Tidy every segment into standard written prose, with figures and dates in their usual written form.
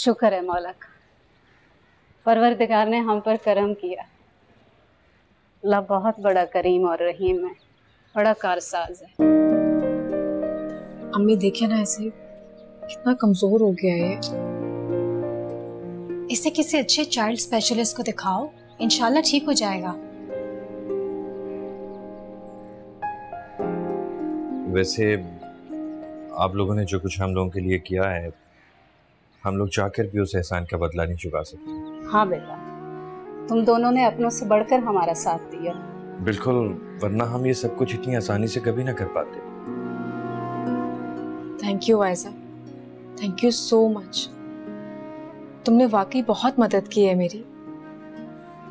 शुक्र है मौला का, परवरदिगार ने हम पर करम किया। अल्लाह बहुत बड़ा करीम और रहीम है, बड़ा कारसाज है। अम्मी देखिए ना, ऐसे कितना कमजोर हो गया है। इसे किसी अच्छे चाइल्ड स्पेशलिस्ट को दिखाओ, इंशाल्लाह ठीक हो जाएगा। वैसे आप लोगों ने जो कुछ हम लोगों के लिए किया है, हम लोग चाहकर भी उस एहसान का बदला नहीं चुका सकते। हाँ बेटा, तुम दोनों ने अपनों से बढ़कर हमारा साथ दिया। बिल्कुल, वरना हम ये सब कुछ इतनी आसानी से कभी ना कर पाते। Thank you Ayesha, thank you so much. तुमने वाकई बहुत मदद की है मेरी।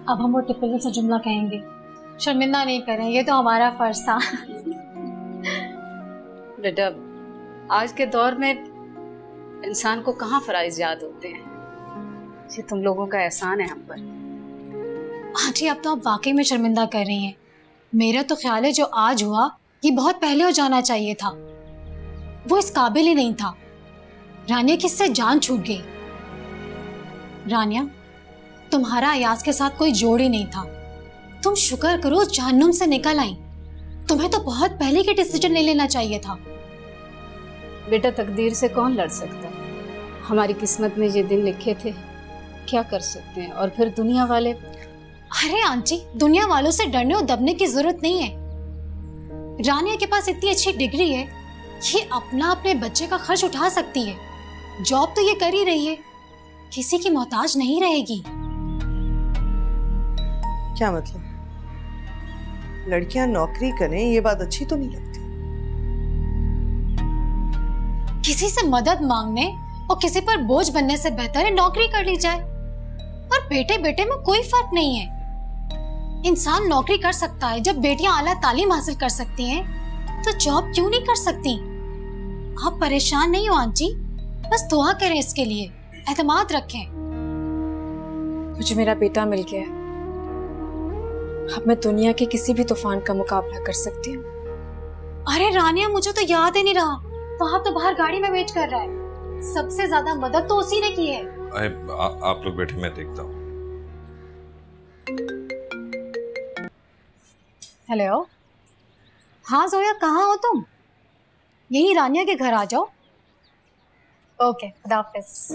अब हम वो टिपिकल सा जुमला कहेंगे, शर्मिंदा नहीं करें, ये तो हमारा फर्ज था। बेटा, आज के दौर में इंसान को कहाँ फराइज याद होते हैं। ये तुम लोगों का एहसान है हम पर। आंटी, अब तो आप वाकई में शर्मिंदा कर रही हैं। मेरा तो ख्याल है जो आज हुआ ये बहुत पहले हो जाना चाहिए था। वो इस काबिल ही नहीं था। रानिया की इससे जान छूट गई। रानिया, तुम्हारा अयाज के साथ कोई जोड़ ही नहीं था। तुम शुक्र करो जहन्नुम से निकल आई। तुम्हें तो बहुत पहले के डिसीजन ले लेना चाहिए था। बेटा, तकदीर से कौन लड़ सकता है? हमारी किस्मत में ये दिन लिखे थे, क्या कर सकते हैं। और फिर दुनिया वाले। अरे आंटी, दुनिया वालों से डरने और दबने की जरूरत नहीं है। रानिया के पास इतनी अच्छी डिग्री है, ये अपने बच्चे का खर्च उठा सकती है। जॉब तो ये कर ही रही है, किसी की मोहताज नहीं रहेगी। क्या मतलब? लड़कियां नौकरी करें ये बात अच्छी तो नहीं लगती। किसी से मदद मांगने और किसी पर बोझ बनने से बेहतर है नौकरी कर ली जाए। और बेटे बेटे में कोई फर्क नहीं है। इंसान नौकरी कर सकता है। जब बेटियां आला तालीम हासिल कर सकती हैं, तो जॉब क्यों नहीं कर सकती? आप परेशान नहीं हो आंटी, बस दुआ करें इसके लिए, एतमाद रखें। मुझे मेरा बेटा मिल गया है। अब मैं दुनिया के किसी भी तूफान का मुकाबला कर सकती हूँ। अरे रानिया, मुझे तो याद ही नहीं रहा। वहाँ तो बाहर गाड़ी में वेट कर रहा है। सबसे ज्यादा मदद तो उसी ने की है। आप लोग बैठे, मैं देखता हूँ। हेलो, हाँ जोया, कहाँ हो तुम? यही रानिया के घर आ जाओ। ओके, खुदा हाफिज।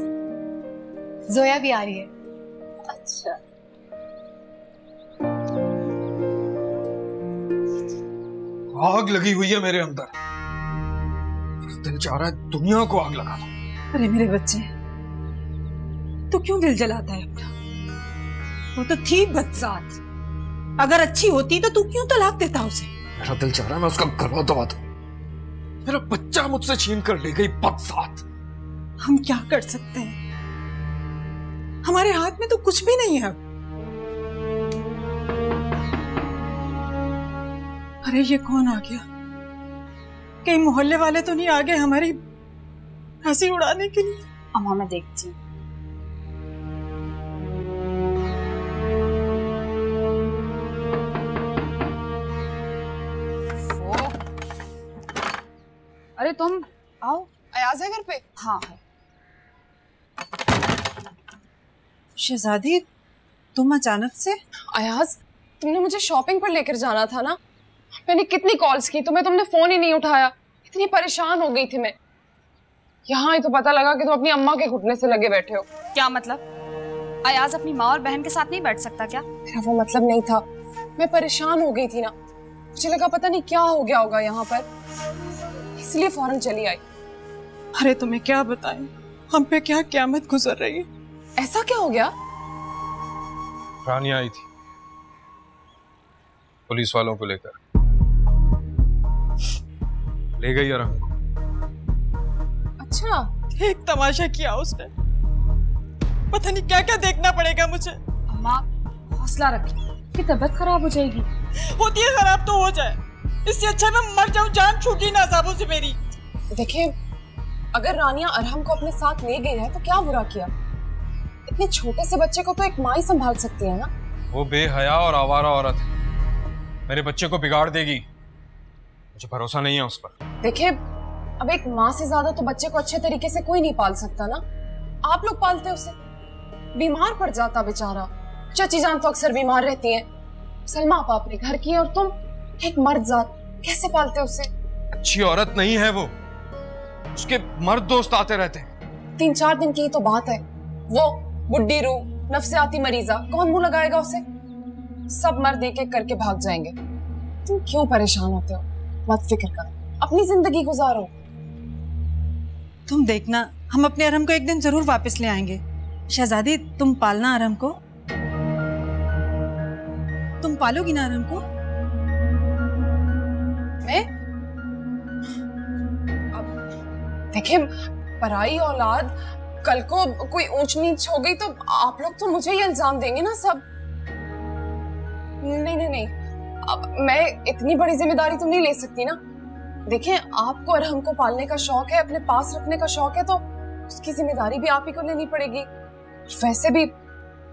जोया भी आ रही है। अच्छा, आग लगी हुई है मेरे अंदर। दिल चाह रहा है दुनिया को आग लगा दो। अरे मेरे बच्चे, तो क्यों दिल जलाता है अपना? वो तो थी बदसात। अगर अच्छी होती तो तू क्यों तलाक देता उसे? मेरा दिल चाह रहा है मैं उसका गला दबा दूं। मेरा बच्चा मुझसे छीन कर ले गई बदसात। हम क्या कर सकते हैं? हमारे हाथ में तो कुछ भी नहीं है। अरे ये कौन आ गया? कहीं मोहल्ले वाले तो नहीं आ गए हमारी हंसी उड़ाने के लिए? अम्मा मैं देखती हूँ। अरे तुम आओ। अयाज है घर पे? हाँ है। शहजादी, तुम अचानक से? अयाज, तुमने मुझे शॉपिंग पर लेकर जाना था ना। मैंने कितनी कॉल्स की तुम्हें, तुमने फोन ही नहीं उठाया। इतनी परेशान हो गई थी मैं। यहाँ ही तो पता लगा कि तुम अपनी अम्मा के घुटने से लगे बैठे हो। क्या मतलब? अयाज अपनी माँ और बहन के साथ नहीं बैठ सकता क्या? मेरा वो मतलब नहीं था। मैं परेशान हो गई थी ना, मुझे लगा पता नहीं क्या हो गया होगा यहाँ पर, इसलिए फौरन चली आई। अरे तुम्हें क्या बताएं, हम पे क्या क़यामत गुजर रही है। ऐसा क्या हो गया? रानिया आई थी पुलिस वालों को लेकर, ले गई अरहम को। अच्छा, एक तमाशा किया उसने। पता नहीं क्या क्या देखना पड़ेगा मुझे। अम्मा हौसला रखिए, कि तबीयत खराब हो जाएगी। होती है खराब तो हो जाए, इससे अच्छा मैं मर जाऊं, जान छूटी ना अज़ाबों से मेरी। देखिए, अगर रानिया अरहम को अपने साथ ले गई है तो क्या बुरा किया? इतने छोटे से बच्चे को तो एक माँ ही संभाल सकती है ना। वो बेहया और आवारा औरत है, मेरे बच्चे को बिगाड़ देगी। मुझे भरोसा नहीं है उस पर। देखिए, अब एक माँ से ज्यादा तो बच्चे को अच्छे तरीके से कोई नहीं पाल सकता ना। आप लोग पालते उसे? बीमार पड़ जाता बेचारा। चाची जान तो अक्सर बीमार रहती हैं। सलमा आप अपने घर की है और तुम एक मर्द जात, कैसे पालते उसे? अच्छी औरत नहीं है वो, उसके मर्द दोस्त आते रहते हैं। 3-4 दिन की ही तो बात है। वो बुड्ढी रूह, नफ्सियाती मरीजा, कौन मुंह लगाएगा उसे? सब मर्द एक एक करके भाग जाएंगे। तुम क्यों परेशान होते हो? मत फिक्र करो, अपनी जिंदगी गुजारो। तुम देखना, हम अपने अरहम को एक दिन जरूर वापस ले आएंगे। शहजादी, तुम पालना अरहम को। तुम पालोगी ना अरहम को? मैं देखिए, पराई औलाद कल को कोई ऊंच नीच हो गई तो आप लोग तो मुझे ही इल्जाम देंगे ना सब। नहीं नहीं नहीं, अब मैं इतनी बड़ी जिम्मेदारी तो नहीं ले सकती ना। देखिए, आपको अरहम को पालने का शौक है, अपने पास रखने का शौक है, तो उसकी जिम्मेदारी भी आप ही को लेनी पड़ेगी। वैसे भी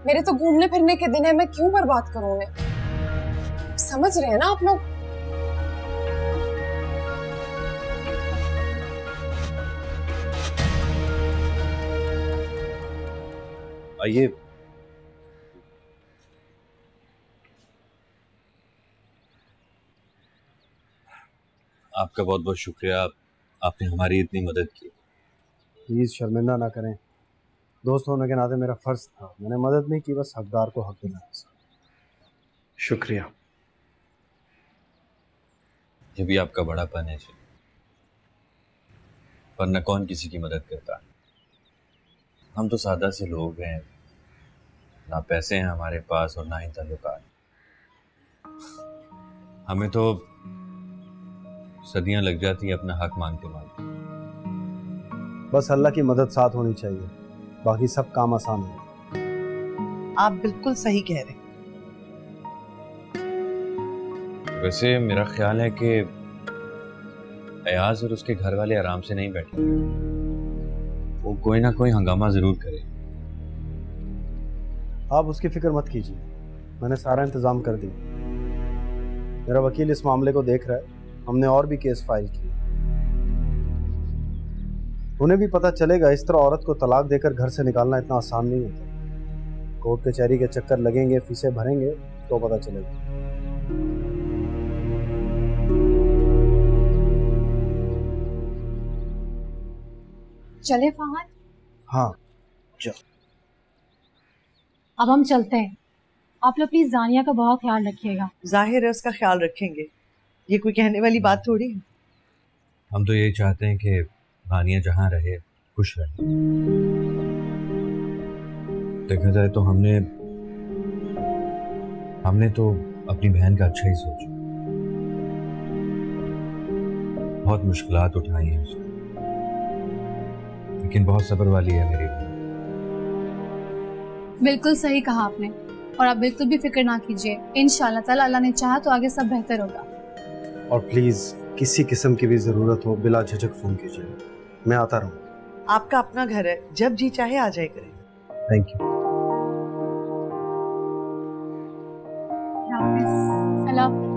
मेरे तो घूमने फिरने के दिन है, मैं क्यों बर्बाद करूं उन्हें? समझ रहे हैं ना आप लोग? आइए। आपका बहुत बहुत शुक्रिया, आपने हमारी इतनी मदद की। प्लीज़ शर्मिंदा ना करें, दोस्त होने के नाते मेरा फ़र्ज़ था। मैंने मदद नहीं की, बस हकदार को हक दिलाना। शुक्रिया। ये भी आपका बड़ापन है, वरना कौन किसी की मदद करता। हम तो सादा से लोग हैं, ना पैसे हैं हमारे पास और ना ही ताल्लुकात। हमें तो सदियां लग जाती है अपना हक मांगते मांगते। बस अल्लाह की मदद साथ होनी चाहिए, बाकी सब काम आसान होगा। आप बिल्कुल सही कह रहे हैं। वैसे मेरा ख्याल है कि अयाज और उसके घर वाले आराम से नहीं बैठे, वो कोई ना कोई हंगामा जरूर करे। आप उसकी फिक्र मत कीजिए, मैंने सारा इंतजाम कर दिया। मेरा वकील इस मामले को देख रहा है, हमने और भी केस फाइल किए। उन्हें भी पता चलेगा इस तरह औरत को तलाक देकर घर से निकालना इतना आसान नहीं होता। कोर्ट कचहरी के चक्कर लगेंगे, फीसें भरेंगे तो पता चलेगा। चले फहद? हाँ चल। अब हम चलते हैं। आप लोग प्लीज जानिया का बहुत ख्याल रखिएगा। जाहिर है उसका ख्याल रखेंगे, ये कोई कहने वाली बात थोड़ी है। हम तो यही चाहते हैं कि दानिया जहाँ रहे खुश रहे। देखा जाए तो हमने तो अपनी बहन का अच्छा ही सोचा। बहुत मुश्किलात उठाई हैं उसने, लेकिन बहुत सब्र वाली है मेरी बहन। बिल्कुल सही कहा आपने, और आप बिल्कुल भी फिक्र ना कीजिए। इंशाल्लाह ताला अल्लाह ने चाहा तो आगे सब बेहतर होगा। और प्लीज़ किसी किस्म की भी ज़रूरत हो बिला झिझक फ़ोन कीजिए, मैं आता रहूँ। आपका अपना घर है, जब जी चाहे आ जाए करें। Thank you. अल्लाह हाफ़िज़।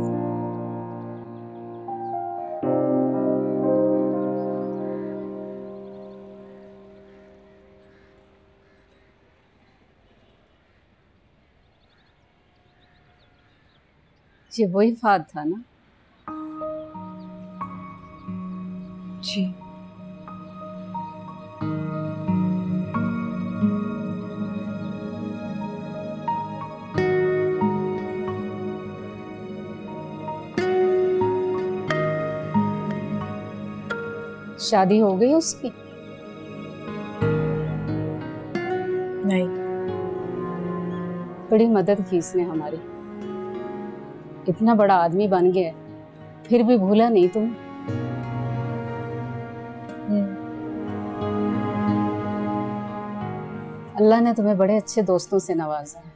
ये वही फाद था ना? जी। शादी हो गई उसकी? नहीं। बड़ी मदद की इसने हमारी। इतना बड़ा आदमी बन गया फिर भी भूला नहीं तुम्हें। अल्लाह ने तुम्हें बड़े अच्छे दोस्तों से नवाजा है।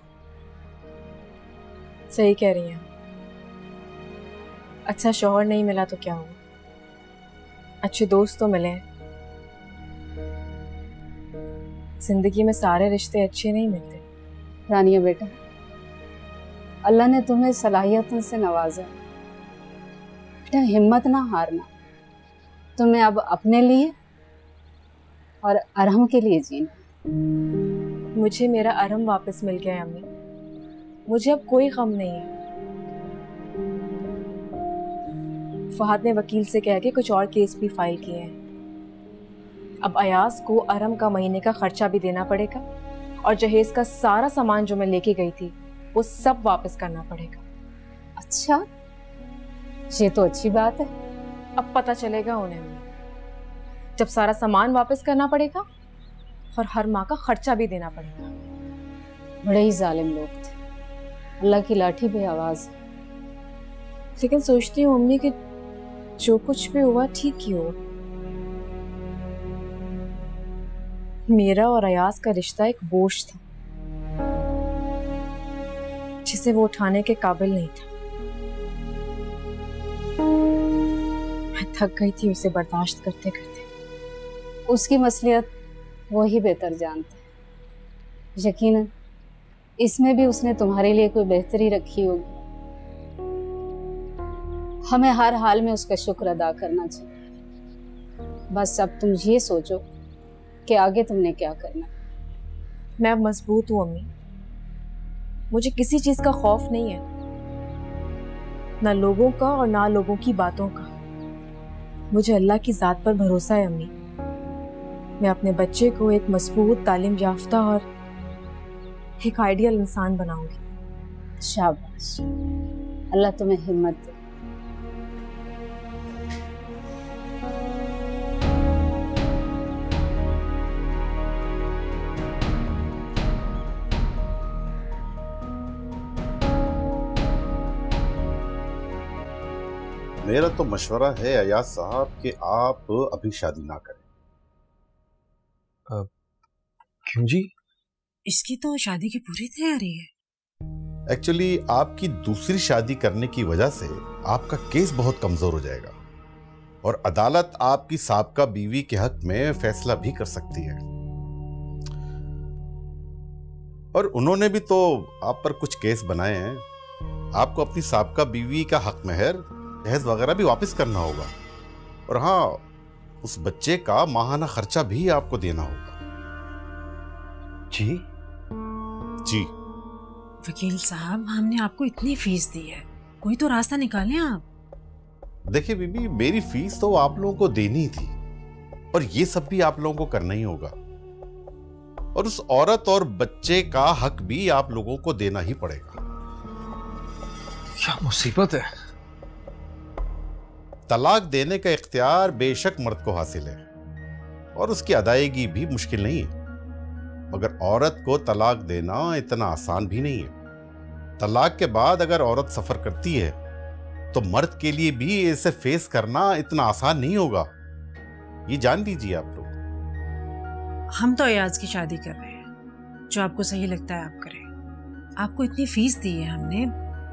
सही कह रही हैं। अच्छा शौहर नहीं मिला तो क्या हुआ, अच्छे दोस्त तो मिले हैं। जिंदगी में सारे रिश्ते अच्छे नहीं मिलते। रानिया बेटा, अल्लाह ने तुम्हें सलाहियतों से नवाजा। बेटा हिम्मत ना हारना, तुम्हें अब अपने लिए और अरहम के लिए जीना। मुझे मेरा अरम वापस मिल गया है अम्मी। मुझे अब कोई गम नहीं है। फहद ने वकील से कह के कुछ और केस भी फाइल किए हैं। अब अयाज को अरम का महीने का खर्चा भी देना पड़ेगा और जहेज का सारा सामान जो मैं लेके गई थी वो सब वापस करना पड़ेगा। अच्छा, ये तो अच्छी बात है। अब पता चलेगा उन्हें जब सारा सामान वापस करना पड़ेगा और हर माह का खर्चा भी देना पड़ेगा। बड़े ही जालिम लोग थे, अल्लाह की लाठी पे आवाज। लेकिन सोचती हूँ अम्मी कि जो कुछ भी हुआ ठीक ही हुआ। मेरा और अयाज का रिश्ता एक बोझ था जिसे वो उठाने के काबिल नहीं था। मैं थक गई थी उसे बर्दाश्त करते करते। उसकी मसलियत वो ही बेहतर जानता है। यकीनन इसमें भी उसने तुम्हारे लिए कोई बेहतरी रखी होगी। हमें हर हाल में उसका शुक्र अदा करना चाहिए। बस अब तुम ये सोचो कि आगे तुमने क्या करना। मैं अब मजबूत हूँ अम्मी। मुझे किसी चीज का खौफ नहीं है, ना लोगों का और ना लोगों की बातों का। मुझे अल्लाह की जात पर भरोसा है अम्मी। मैं अपने बच्चे को एक मजबूत, तालीम याफ्ता और एक आइडियल इंसान बनाऊंगी। शाबाश, अल्लाह तुम्हें हिम्मत दे। मेरा तो मशवरा है अयाज साहब कि आप अभी शादी ना करें। क्यों जी? इसकी तो शादी की पूरी तैयारी है। एक्चुअली आपकी दूसरी शादी करने की वजह से आपका केस बहुत कमजोर हो जाएगा और अदालत आपकी साबका बीवी के हक में फैसला भी कर सकती है। और उन्होंने भी तो आप पर कुछ केस बनाए हैं। आपको अपनी साबका बीवी का हक महर, दहेज वगैरह भी वापस करना होगा। और हाँ, उस बच्चे का माहाना खर्चा भी आपको देना होगा। जी जी वकील साहब, हमने आपको इतनी फीस दी है, कोई तो रास्ता निकालें आप। देखिए बीबी, मेरी फीस तो आप लोगों को देनी थी और ये सब भी आप लोगों को करना ही होगा। और उस औरत और बच्चे का हक भी आप लोगों को देना ही पड़ेगा। क्या मुसीबत है। तलाक देने का इख्तियार बेशक मर्द को हासिल है और उसकी अदायगी भी मुश्किल नहीं है, मगर औरत को तलाक देना इतना आसान भी नहीं है। तलाक के बाद अगर औरत सफर करती है तो मर्द के लिए भी इसे फेस करना इतना आसान नहीं होगा। ये जान लीजिए आप लोग। हम तो अयाज की शादी कर रहे हैं, जो आपको सही लगता है आप करें। आपको इतनी फीस दी है हमने,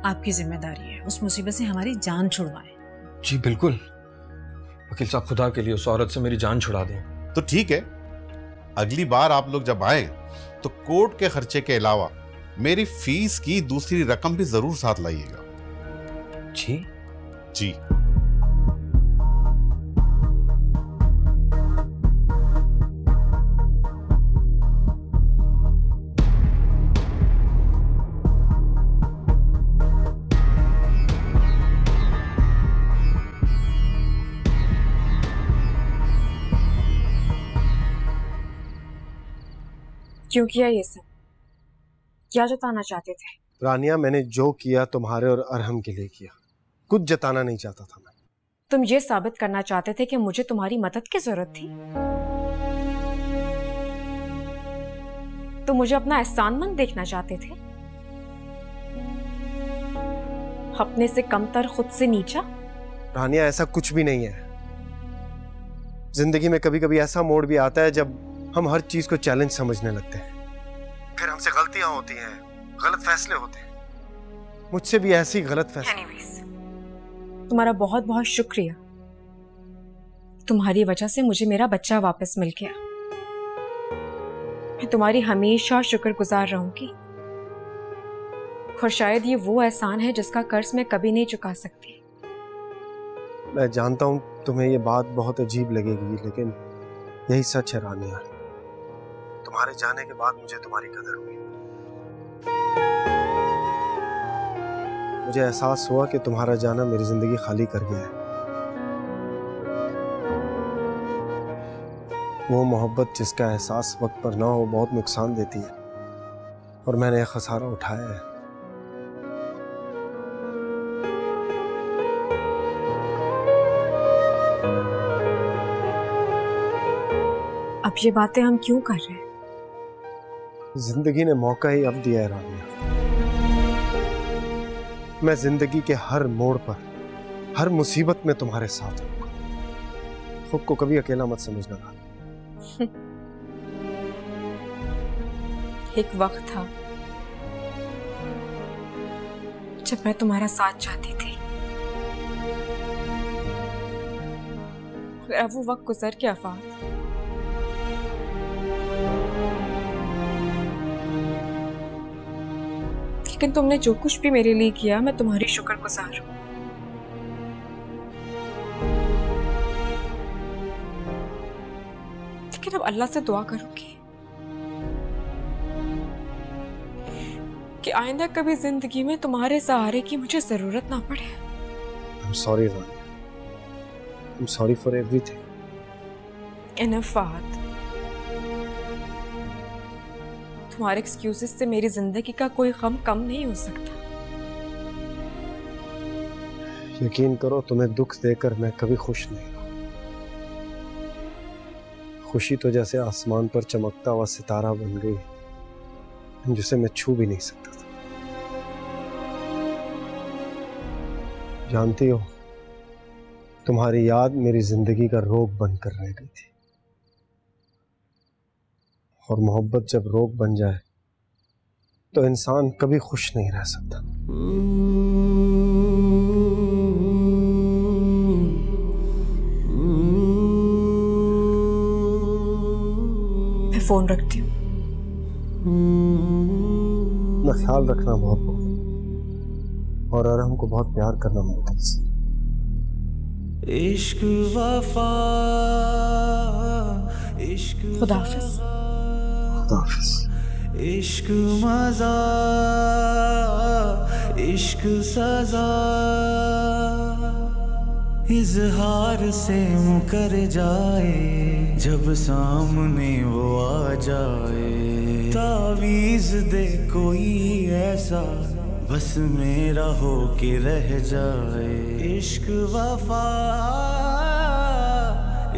आपकी जिम्मेदारी है उस मुसीबत से हमारी जान छुड़वाएं। जी बिल्कुल वकील साहब, खुदा के लिए उस औरत से मेरी जान छुड़ा दें। तो ठीक है, अगली बार आप लोग जब आए तो कोर्ट के खर्चे के अलावा मेरी फीस की दूसरी रकम भी जरूर साथ लाइएगा। जी जी क्यों किया ये सब? क्या जताना चाहते थे? रानिया, मैंने जो किया तुम्हारे और अरहम के लिए किया, कुछ जताना नहीं चाहता था मैं। तुम ये साबित करना चाहते थे कि मुझे तुम्हारी मदद की जरूरत थी। तुम मुझे अपना एहसानमंद देखना चाहते थे, अपने से कमतर, खुद से नीचा। रानिया, ऐसा कुछ भी नहीं है। जिंदगी में कभी कभी ऐसा मोड़ भी आता है जब हम हर चीज को चैलेंज समझने लगते हैं। फिर हमसे गलतियां होती हैं, गलत फैसले होते हैं। मुझसे भी ऐसी गलत फैसले। तुम्हारा बहुत बहुत शुक्रिया। तुम्हारी वजह से मुझे मेरा बच्चा वापस मिल गया। मैं तुम्हारी हमेशा शुक्रगुजार रहूंगी और शायद ये वो एहसान है जिसका कर्ज मैं कभी नहीं चुका सकती। मैं जानता हूं तुम्हें ये बात बहुत अजीब लगेगी, लेकिन यही सच है रानिया। तुम्हारे जाने के बाद मुझे तुम्हारी कदर हुई। मुझे एहसास हुआ कि तुम्हारा जाना मेरी जिंदगी खाली कर गया है। वो मोहब्बत जिसका एहसास वक्त पर ना हो बहुत नुकसान देती है, और मैंने यह खसारा उठाया है। अब ये बातें हम क्यों कर रहे हैं? जिंदगी ने मौका ही अब दिया है रानिया। मैं जिंदगी के हर मोड़ पर, हर मुसीबत में तुम्हारे साथ रहूंगा। खुद को कभी अकेला मत समझना रानिया। एक वक्त था जब मैं तुम्हारा साथ चाहती थी, अब वो वक्त गुजर गया फात। लेकिन तुमने जो कुछ भी मेरे लिए किया, मैं तुम्हारी शुक्रगुजार हूं। लेकिन अब अल्लाह से दुआ करूंगी कि आइंदा कभी जिंदगी में तुम्हारे सहारे की मुझे जरूरत ना पड़े। I'm sorry Rania. I'm sorry for everything. Enough फात। तुम्हारे एक्सक्यूजेस से मेरी जिंदगी का कोई गम कम नहीं हो सकता। यकीन करो, तुम्हें दुख देकर मैं कभी खुश नहीं रहा। खुशी तो जैसे आसमान पर चमकता हुआ सितारा बन गई, जिसे मैं छू भी नहीं सकता था। जानती हो, तुम्हारी याद मेरी जिंदगी का रोग बनकर रह गई थी, और मोहब्बत जब रोग बन जाए तो इंसान कभी खुश नहीं रह सकता। मैं फोन रखती हूँ। अपना ख्याल रखना बहुत बहुत, और अरहम को बहुत प्यार करना मोहब्बत से। इश्क वफा, इश्क खुदाफिज। खुदाफिज। इश्क मजा, इश्क सजा, इजहार से मुकर जाए जब सामने वो आ जाए। तावीज दे कोई ऐसा बस मेरा हो के रह जाए। इश्क वफा,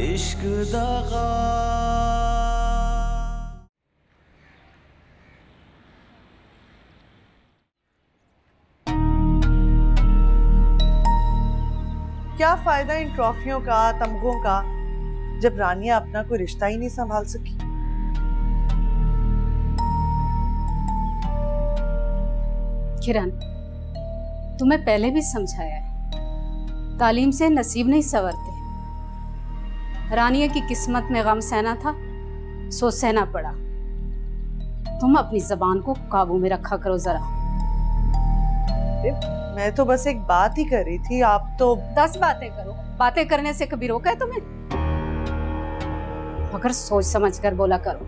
इश्क दगा। क्या फायदा इन ट्रॉफियों का, तमगों का, जब रानिया अपना कोई रिश्ता ही नहीं संभाल सकी। किरण, तुम्हें पहले भी समझाया है, तालीम से नसीब नहीं संवरते। रानिया की किस्मत में गम सहना था, सो सहना पड़ा। तुम अपनी जबान को काबू में रखा करो जरा। मैं तो बस एक बात ही कर रही थी, आप तो 10 बातें करो। बातें करने से कभी रोका है तुम्हें? मगर सोच समझ कर बोला करो,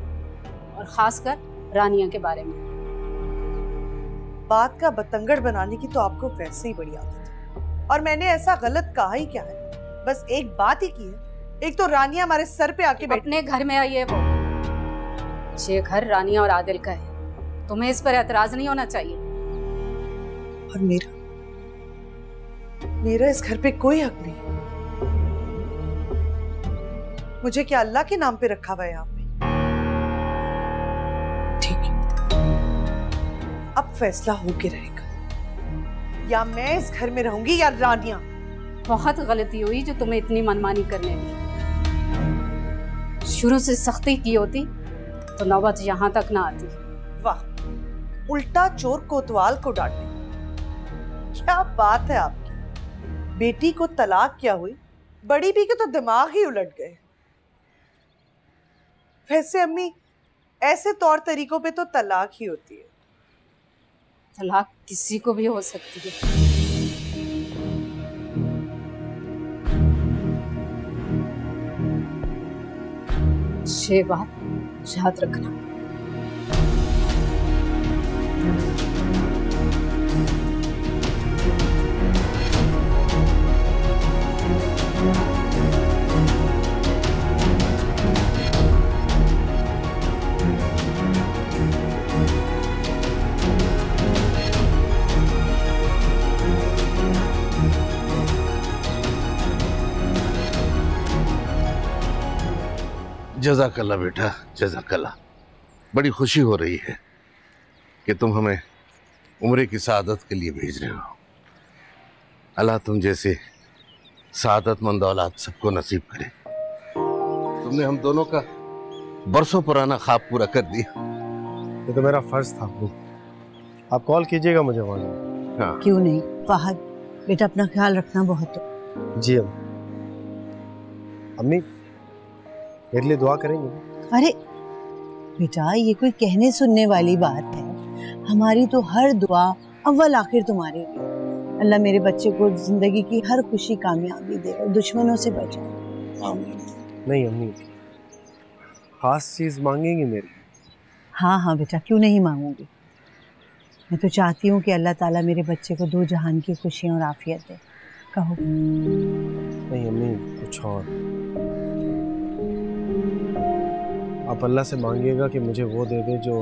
और खासकर रानिया के बारे में। बात का बतंगड़ बनाने की तो आपको वैसे ही बड़ी आदत है, और मैंने ऐसा गलत कहा ही क्या है? बस एक बात ही की है। एक तो रानिया हमारे सर पे आके अपने घर में आई है वो। ये घर रानिया और आदिल का है, तुम्हें इस पर एतराज नहीं होना चाहिए। और मेरा इस घर पे कोई हक नहीं। मुझे क्या अल्लाह के नाम पे रखा हुआ है यहाँ पे? ठीक है, अब फैसला होके रहेगा, या मैं इस घर में रहूंगी या रानिया। बहुत गलती हुई जो तुम्हें इतनी मनमानी करने दी। शुरू से सख्ती की होती तो नौबत यहाँ तक ना आती। वाह, उल्टा चोर कोतवाल को डांटे। क्या बात है आपकी। बेटी को तलाक क्या हुई, बड़ी भी के तो दिमाग ही उलट गए। वैसे अम्मी, ऐसे तौर तरीकों पे तो तलाक ही होती है। तलाक किसी को भी हो सकती है। ये बात याद रखना। जज़ाकल्लाह बेटा, जज़ाकल्लाह। बड़ी खुशी हो रही है कि तुम हमें उम्रे की सआदत के लिए भेज रहे हो। अल्लाह तुम जैसे सआदतमंद औलाद सबको नसीब करे। तुमने हम दोनों का बरसों पुराना ख्वाब पूरा कर दिया। ये तो मेरा फर्ज था अब्बू। आप कॉल कीजिएगा मुझे वहाँ। हाँ। क्यों नहीं फहद, बेटा अपना ख्याल रखना बहुत। जी अम्मी, मेरे लिए दुआ करेंगे? अरे बेटा, ये कोई कहने सुनने वाली बात है? हमारी तो हर दुआ अव्वल आखिर तुम्हारे लिए। अल्लाह मेरे बच्चे को जिंदगी की हर खुशी कामयाबी दे और दुश्मनों से बचाए। आमीन। नहीं अम्मी, खास चीज मांगेंगी मेरी? हाँ हाँ बेटा, क्यों नहीं मांगूंगी। मैं तो चाहती हूँ कि अल्लाह ताला मेरे बच्चे को दो जहान की खुशियाँ और आफियत दे। कहो। नहीं अम्मी, कुछ और। आप अल्लाह से मांगिएगा कि मुझे वो दे दे जो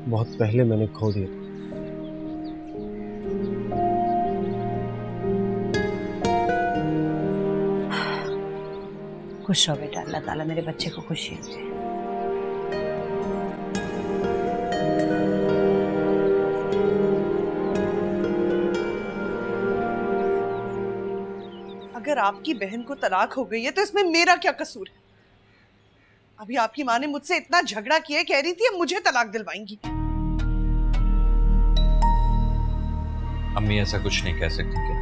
बहुत पहले मैंने खो दिया। खुश रहो बेटा, अल्लाह ताला मेरे बच्चे को खुशियाँ दे। अगर आपकी बहन को तलाक हो गई है तो इसमें मेरा क्या कसूर है? अभी आपकी माँ ने मुझसे इतना झगड़ा किया, कह रही थी अब मुझे तलाक दिलवाएंगी। अम्मी ऐसा कुछ नहीं कह सकती क्या?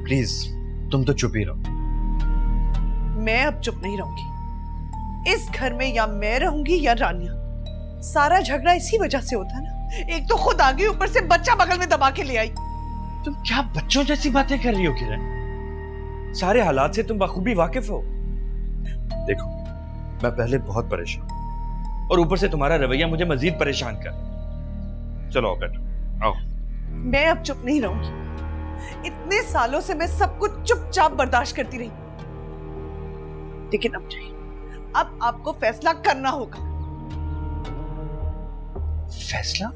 प्लीज तुम तो चुप ही रहो। मैं अब चुप नहीं रहूंगी। इस घर में या मैं रहूंगी या रानिया। सारा झगड़ा इसी वजह से होता ना। एक तो खुद आ गई, ऊपर से बच्चा बगल में दबा के ले आई। तुम क्या बच्चों जैसी बातें कर रही हो किरण? सारे हालात से तुम बखूबी वाकिफ हो। देखो, मैं पहले बहुत परेशान और ऊपर से तुम्हारा रवैया मुझे मजीद परेशान कर। चलो बैठो, आओ। मैं अब चुप नहीं रहूंगी। इतने सालों से मैं सब कुछ चुपचाप बर्दाश्त करती रही, लेकिन अब नहीं। अब आपको फैसला करना होगा। फैसला?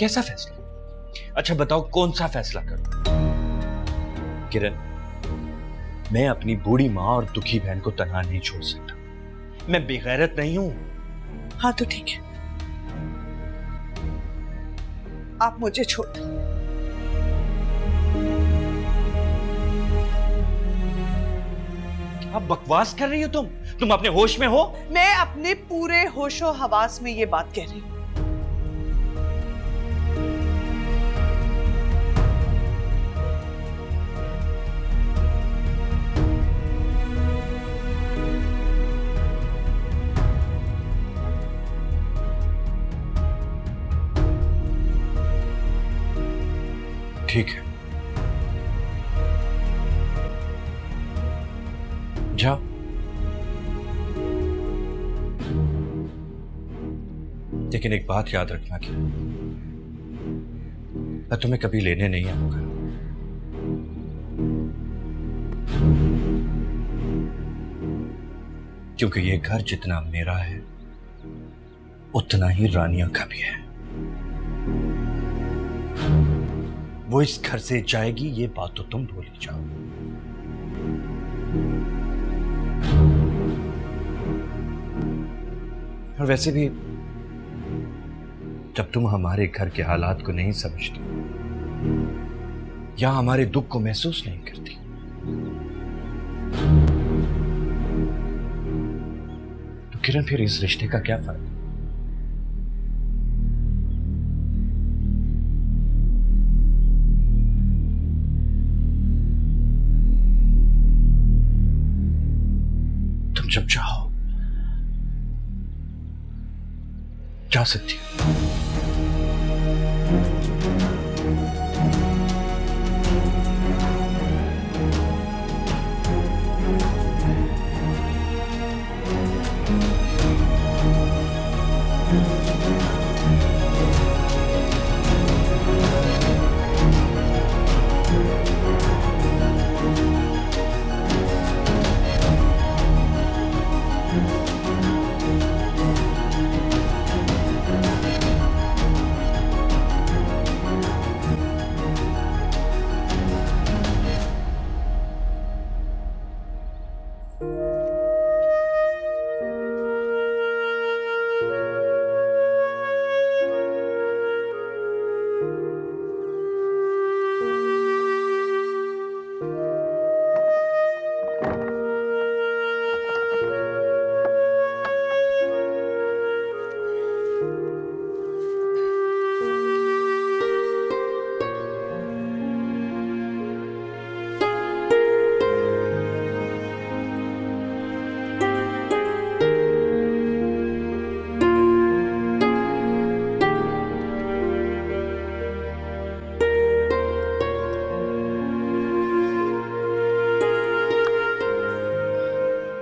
कैसा फैसला? अच्छा बताओ, कौन सा फैसला करूं? किरण, मैं अपनी बूढ़ी माँ और दुखी बहन को तनहा नहीं छोड़ सकता। मैं बेगैरत नहीं हूं। हाँ तो ठीक है, आप मुझे छोड़ दो। आप बकवास कर रही हो तुम अपने होश में हो? मैं अपने पूरे होशो हवास में ये बात कह रही हूं। ठीक है, जाओ। लेकिन एक बात याद रखना कि मैं तुम्हें कभी लेने नहीं आऊंगा। क्योंकि ये घर जितना मेरा है उतना ही रानिया का भी है। वो इस घर से जाएगी, ये बात तो तुम भूल ही जाओ। और वैसे भी जब तुम हमारे घर के हालात को नहीं समझती या हमारे दुख को महसूस नहीं करती, तो किरण फिर इस रिश्ते का क्या फायदा? तुम जब चाहो जा सकती हो।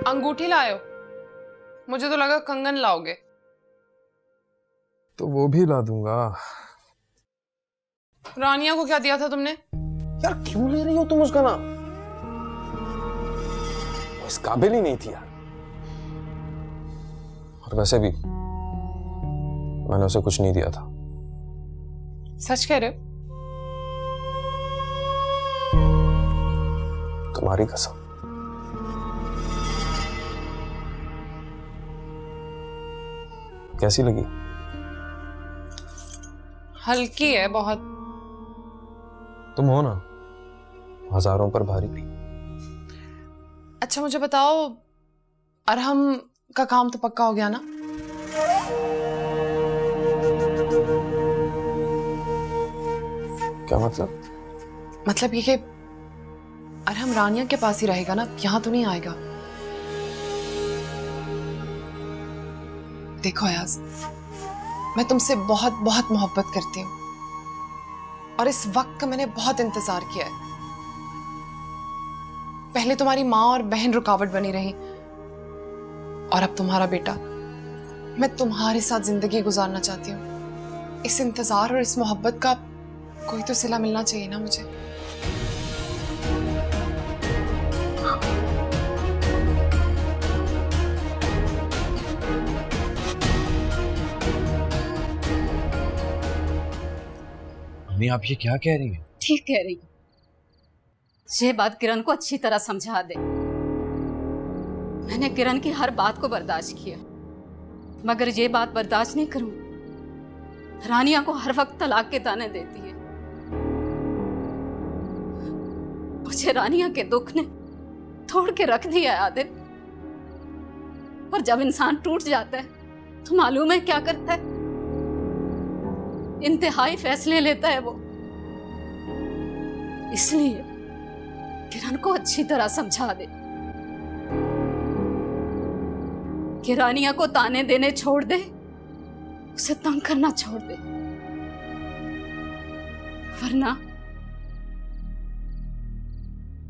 अंगूठी लायो? मुझे तो लगा कंगन लाओगे। तो वो भी ला दूंगा। रानिया को क्या दिया था तुमने? यार क्यों ले रही हो तुम उसका नाम? वो इस काबिल ही नहीं थी यार। और वैसे भी मैंने उसे कुछ नहीं दिया था। सच कह रहे हो? तुम्हारी कसम। कैसी लगी? हल्की है बहुत। तुम हो ना हजारों पर भारी। अच्छा मुझे बताओ, अरहम का काम तो पक्का हो गया ना? क्या मतलब? मतलब ये कि अरहम रानिया के पास ही रहेगा ना, यहां तो नहीं आएगा। देखो अयाज, मैं तुमसे बहुत बहुत मोहब्बत करती हूँ और इस वक्त का मैंने बहुत इंतजार किया है। पहले तुम्हारी माँ और बहन रुकावट बनी रही और अब तुम्हारा बेटा। मैं तुम्हारे साथ जिंदगी गुजारना चाहती हूँ। इस इंतजार और इस मोहब्बत का कोई तो सिला मिलना चाहिए ना मुझे। मम्मी आप ये क्या कह रही हैं? ठीक कह रही हूँ। ये बात किरण को अच्छी तरह समझा दे। मैंने किरण की हर बात को बर्दाश्त किया, मगर ये बात बर्दाश्त नहीं करूं। रानिया को हर वक्त तलाक के ताने देती है। मुझे रानिया के दुख ने तोड़ के रख दिया है आदिल। और जब इंसान टूट जाता है तो मालूम है क्या करता है? इंतहाई फैसले लेता है वो। इसलिए किरण को अच्छी तरह समझा दे कि रानिया को ताने देने छोड़ दे, उसे तंग करना छोड़ दे, वरना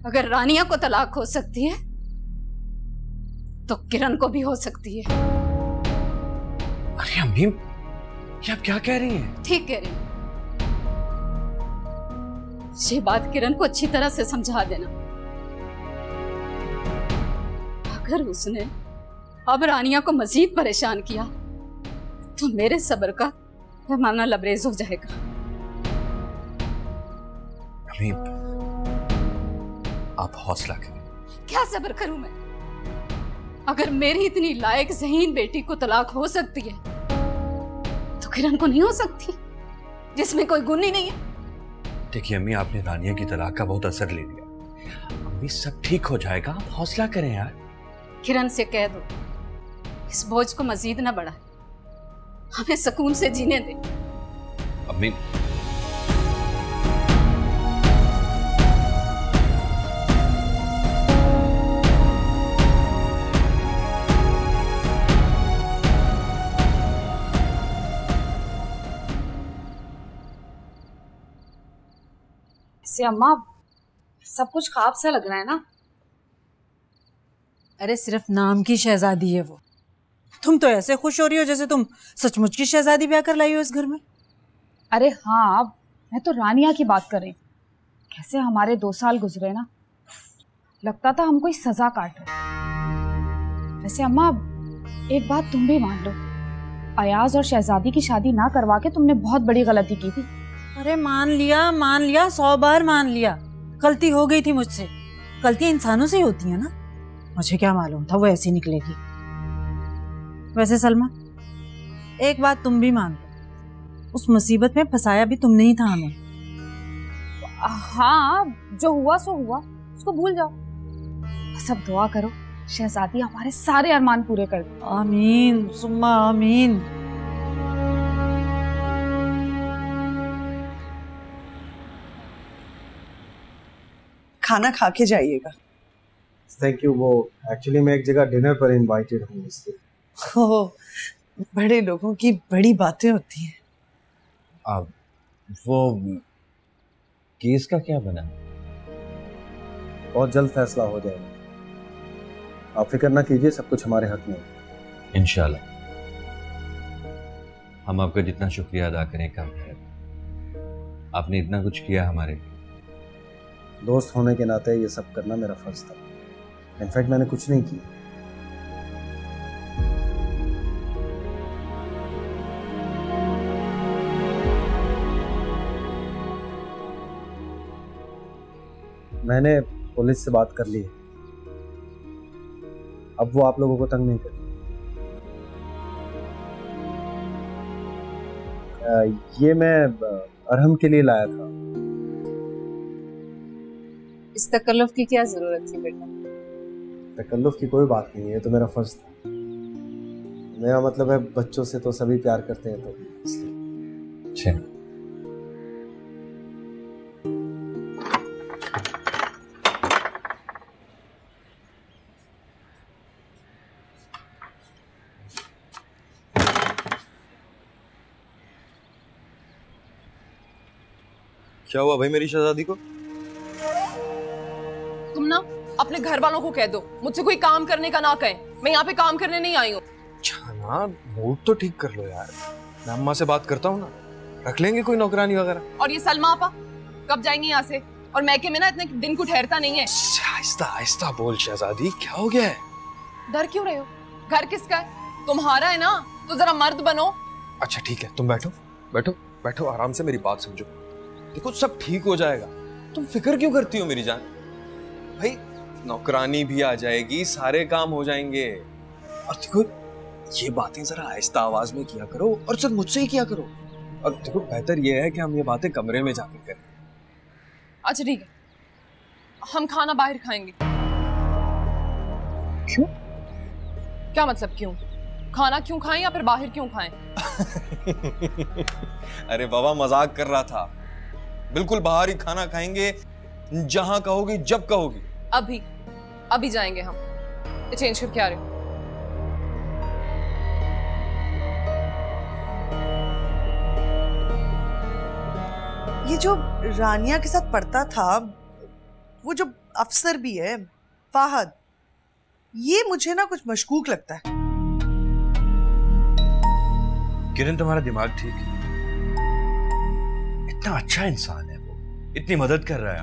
अगर रानिया को तलाक हो सकती है तो किरण को भी हो सकती है। अरे अम्मी ये आप क्या कह रही हैं? ठीक कह रही हूं। ये बात किरण को अच्छी तरह से समझा देना। अगर उसने अब रानिया को मजीद परेशान किया तो मेरे सब्र का पैमाना लबरेज हो जाएगा। अम्मी आप हौसला करें। क्या सब्र करूं मैं? अगर मेरी इतनी लायक ज़हीन बेटी को तलाक हो सकती है तो किरण को नहीं हो सकती, जिसमें कोई गुण ही नहीं है। देखिए अम्मी, आपने रानिया की तलाक का बहुत असर ले लिया। अम्मी सब ठीक हो जाएगा, आप हौसला करें यार। किरण से कह दो इस बोझ को मजीद न बढ़ाए, हमें सुकून से जीने दे। अम्मी से अम्मा सब कुछ ख्वाब सा लग रहा है ना? अरे सिर्फ नाम की शहजादी है वो। तुम तो ऐसे खुश हो रही हो जैसे तुम सचमुच की शहजादी ब्याह कर लाई हो इस घर में। अरे हाँ, मैं तो रानिया की बात कर रही। कैसे हमारे 2 साल गुजरे ना, लगता था हम कोई सजा काट रहे। वैसे अम्मा एक बात तुम भी मान लो, अयाज और शहजादी की शादी ना करवा के तुमने बहुत बड़ी गलती की थी। अरे मान लिया 100 बार मान लिया। गलती हो गई थी मुझसे। गलतियां इंसानों से ही होती है ना। मुझे क्या मालूम था वो ऐसी निकलेगी। वैसे सलमा एक बात तुम भी मान लो, उस मुसीबत में फंसाया भी तुमने ही था हमें। हाँ, जो हुआ सो हुआ, उसको भूल जाओ। सब दुआ करो शहजादी हमारे सारे अरमान पूरे कर दे। आमीन सुम्मा आमीन। खाना खा के जाइएगा। Thank you. वो एक्चुअली मैं एक जगह डिनर पर इनवाइटेड हूँ इसलिए। ओह, बड़े लोगों की बड़ी बातें होती हैं। अब वो केस का क्या बना? बहुत जल्द फैसला हो जाएगा। आप फिक्र ना कीजिए, सब कुछ हमारे हक में है। इंशाल्लाह। हम आपका जितना शुक्रिया अदा करें कम है। आपने इतना कुछ किया हमारे लिए। दोस्त होने के नाते ये सब करना मेरा फर्ज था। इनफैक्ट मैंने कुछ नहीं किया। मैंने पुलिस से बात कर ली है। अब वो आप लोगों को तंग नहीं करेगी। ये मैं अरहम के लिए लाया था। इस तकल्लुफ की क्या जरूरत थी बेटा? तकल्लुफ की कोई बात नहीं है, ये तो मेरा फर्ज था। मेरा मतलब है बच्चों से तो सभी प्यार करते हैं, तो इसलिए। क्या हुआ भाई मेरी शहजादी को? तुम ना अपने घर वालों को कह दो मुझसे कोई काम करने का ना कहें। मैं यहाँ पे काम करने नहीं आई हूँ। ना मूड तो ठीक कर लो यार। मैं अम्मा से बात करता हूँ ना, रख लेंगे कोई नौकरानी वगैरह। और ये सलमा आपा कब जाएंगी यहाँ से? और मैके में ना इतने दिन को ठहरता नहीं है। आहिस्ता आहिस्ता बोल शहजादी, क्या हो गया है? डर क्यों रहे हो? घर किसका है? तुम्हारा है ना, तो जरा मर्द बनो। अच्छा ठीक है, तुम बैठो बैठो बैठो, आराम से मेरी बात समझो। देखो सब ठीक हो जाएगा, तुम फिक्र क्यों करती हो मेरी जान? भाई नौकरानी भी आ जाएगी, सारे काम हो जाएंगे। और देखो ये बातें जरा आहिस्ता आवाज में किया करो और सिर्फ मुझसे ही किया करो। और देखो बेहतर ये है कि हम ये बातें कमरे में जाकर करें। अच्छा ठीक है, हम खाना बाहर खाएंगे। क्यों? क्या मतलब क्यों? खाना क्यों खाएं या फिर बाहर क्यों खाएं? अरे बाबा मजाक कर रहा था। बिल्कुल बाहर ही खाना खाएंगे, जहां कहोगी जब कहोगी। अभी जाएंगे हम। चेंज करके आ रहे हो। ये जो रानिया के साथ पढ़ता था, वो जो अफसर भी है फाहद, ये मुझे ना कुछ मशकूक लगता है। किरण तुम्हारा दिमाग ठीक है। इतना अच्छा इंसान है वो, इतनी मदद कर रहा है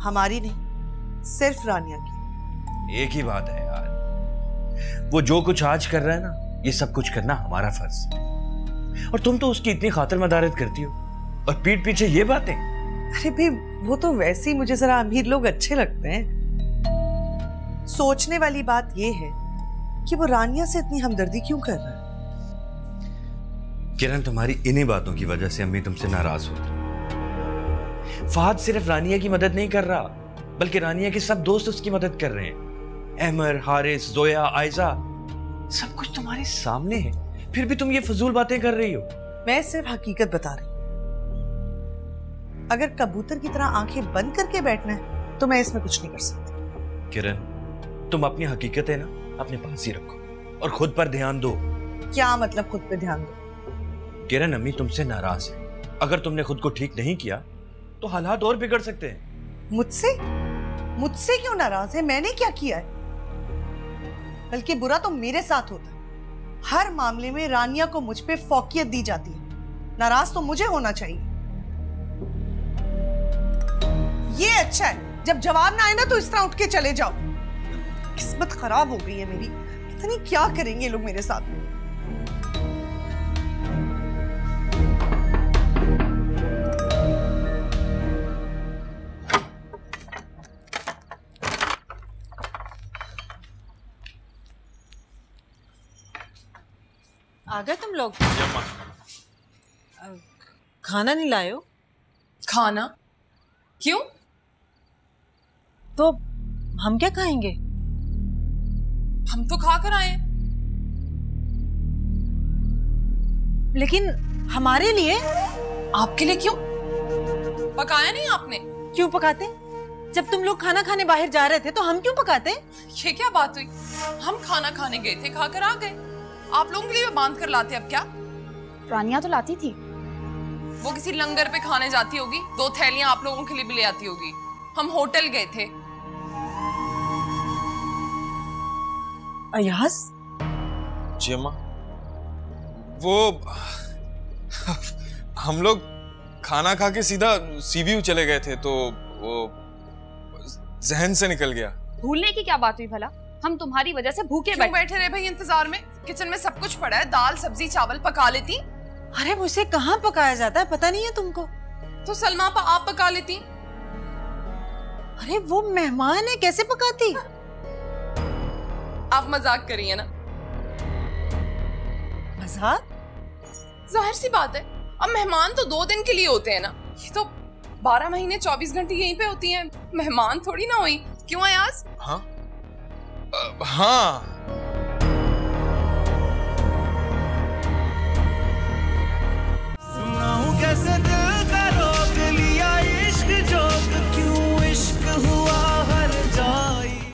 हमारी नहीं, सिर्फ रानिया की। एक ही बात है यार, वो जो कुछ आज कर रहा है ना, ये सब कुछ करना हमारा फर्ज है। और तुम तो उसकी इतनी खातिर मदारत करती हो और पीठ पीछे ये बातें। अरे भाई वो तो वैसे ही मुझे जरा अमीर लोग अच्छे लगते हैं। सोचने वाली बात ये है कि वो रानिया से इतनी हमदर्दी क्यों कर रहा है। किरण तुम्हारी इन्हीं बातों की वजह से अम्मी तुमसे नाराज होती। फहद सिर्फ रानिया की मदद नहीं कर रहा, बल्कि रानिया के सब दोस्त उसकी मदद कर रहे हैं। अहमर, हारिस, जोया, आयजा, सब कुछ तुम्हारे सामने है, फिर भी तुम ये फजूल बातें कर रही हो। मैं सिर्फ हकीकत बता रही हूँ। अगर कबूतर की तरह आंखें बंद करके बैठना है तो मैं इसमें कुछ नहीं कर सकती। किरण तुम अपनी हकीकतें ना अपने पास ही रखो और खुद पर ध्यान दो। क्या मतलब खुद पे ध्यान दो? किरण अम्मी तुमसे नाराज है। अगर तुमने खुद को ठीक नहीं किया तो हालात और बिगड़ सकते हैं। मुझसे क्यों नाराज है? मैंने क्या किया है? बल्कि बुरा तो मेरे साथ होता है। हर मामले में रानिया को मुझ पे फौकियत दी जाती है। नाराज तो मुझे होना चाहिए। ये अच्छा है, जब जवाब ना आए ना तो इस तरह उठ के चले जाओ। किस्मत खराब हो गई है मेरी, पता नहीं क्या करेंगे लोग मेरे साथ में। आ गए तुम लोग? खाना नहीं लाए हो? खाना? क्यों? तो हम क्या खाएंगे? हम तो खा कर आए। लेकिन हमारे लिए? आपके लिए क्यों? पकाया नहीं आपने? क्यों पकाते? जब तुम लोग खाना खाने बाहर जा रहे थे तो हम क्यों पकाते? ये क्या बात हुई? हम खाना खाने गए थे, खाकर आ गए। आप लोगों के लिए बांध कर लाते। अब क्या? रानिया तो लाती थी। वो किसी लंगर पे खाने जाती होगी, 2 थैलियां आप लोगों के लिए भी ले आती होगी। हम होटल गए थे। अयाज? जी अम्मा। वो हम लोग खाना खा के सीधा सीव्यू चले गए थे तो वो जहन से निकल गया। भूलने की क्या बात हुई भला? हम तुम्हारी वजह से भूखे बैठे रहे भाई इंतजार में। किचन में सब कुछ पड़ा है, दाल सब्जी चावल पका लेती। अरे मुझसे कहाँ पकाया जाता है, पता नहीं है तुमको? तो सलमा आप पका लेती। अरे वो मेहमान है, कैसे पकाती? आप मजाक करिए ना। मजाक? जाहिर सी बात है, अब मेहमान तो 2 दिन के लिए होते हैं ना, ये तो 12 महीने 24 घंटे यहीं पे होती हैं। मेहमान थोड़ी ना हुई, क्यों अयाज? हाँ हाँ